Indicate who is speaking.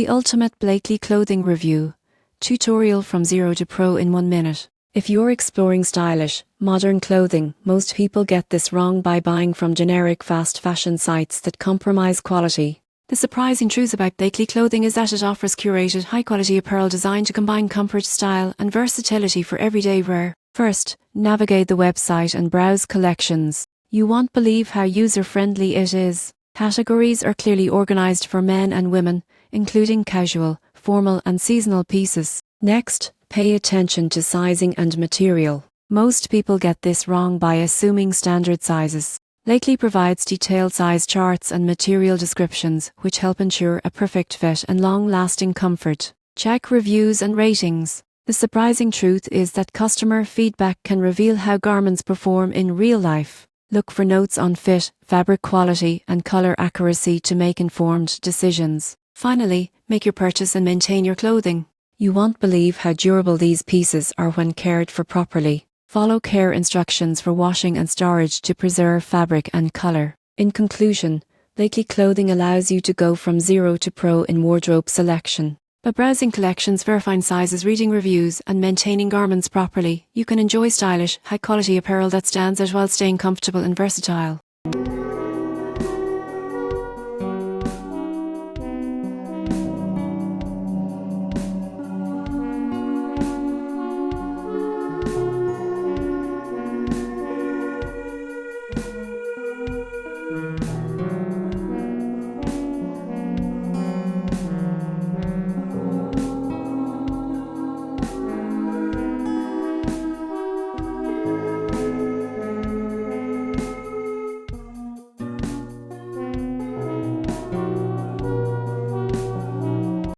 Speaker 1: The ultimate Blakely clothing review. Tutorial from zero to pro in 1 minute. If you're exploring stylish, modern clothing, most people get this wrong by buying from generic fast fashion sites that compromise quality. The surprising truth about Blakely clothing is that it offers curated, high-quality apparel designed to combine comfort, style, and versatility for everyday wear. First, navigate the website and browse collections. You won't believe how user-friendly it is. Categories are clearly organized for men and women, including casual, formal, and seasonal pieces. Next, pay attention to sizing and material. Most people get this wrong by assuming standard sizes. Blakely provides detailed size charts and material descriptions, which help ensure a perfect fit and long-lasting comfort. Check reviews and ratings. The surprising truth is that customer feedback can reveal how garments perform in real life. Look for notes on fit, fabric quality, and color accuracy to make informed decisions. Finally, make your purchase and maintain your clothing. You won't believe how durable these pieces are when cared for properly. Follow care instructions for washing and storage to preserve fabric and color. In conclusion, Blakely clothing allows you to go from zero to pro in wardrobe selection. By browsing collections, verifying sizes, reading reviews, and maintaining garments properly, you can enjoy stylish, high-quality apparel that stands out while staying comfortable and versatile.